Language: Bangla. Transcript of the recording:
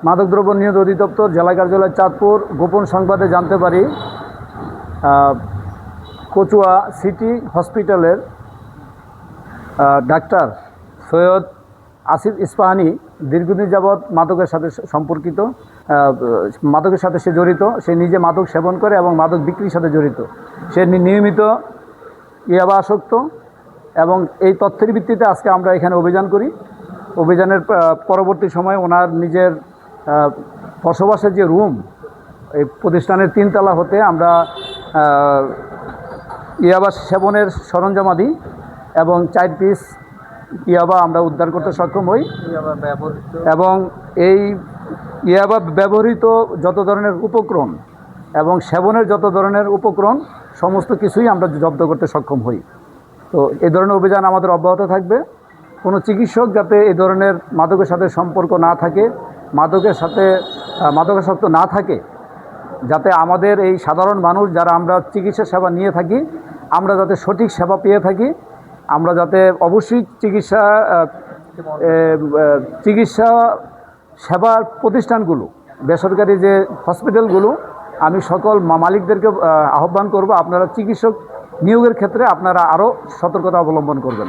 মাদকদ্রব্য নিয়ন্ত্রণ অধিদপ্তর জেলা কার্যালয় চাঁদপুর গোপন সংবাদে জানতে পারি কচুয়া সিটি হসপিটালের ডাক্তার সৈয়দ আসিফ ইস্পাহানি দীর্ঘদিন যাবৎ মাদকের সাথে সম্পর্কিত, মাদকের সাথে সে জড়িত। সে নিজে মাদক সেবন করে এবং মাদক বিক্রির সাথে জড়িত। সে নিয়মিত ইয়াবা আসক্ত এবং এই তথ্যের ভিত্তিতে আজকে আমরা এখানে অভিযান করি। অভিযানের পরবর্তী সময় ওনার নিজের বসবাসের যে রুম, এই প্রতিষ্ঠানের 3 তলা হতে আমরা ইয়াবা সেবনের সরঞ্জামাদি এবং 4 পিস ইয়াবা আমরা উদ্ধার করতে সক্ষম হই এবং এই ইয়াবা ব্যবহৃত যত ধরনের উপকরণ এবং সেবনের যত ধরনের উপকরণ সমস্ত কিছুই আমরা জব্দ করতে সক্ষম হই। তো এই ধরনের অভিযান আমাদের অব্যাহত থাকবে। কোনো চিকিৎসক যাতে এই ধরনের মাদকের সাথে সম্পর্ক না থাকে, মাদকাসক্ত না থাকে, যাতে আমাদের এই সাধারণ মানুষ যারা আমরা চিকিৎসা সেবা নিয়ে থাকি আমরা যাতে সঠিক সেবা পেয়ে থাকি, আমরা যাতে অবশ্যই চিকিৎসা সেবার প্রতিষ্ঠানগুলো, বেসরকারি যে হসপিটালগুলো, আমি সকল মালিকদেরকে আহ্বান করব আপনারা চিকিৎসক নিয়োগের ক্ষেত্রে আপনারা আরও সতর্কতা অবলম্বন করবেন।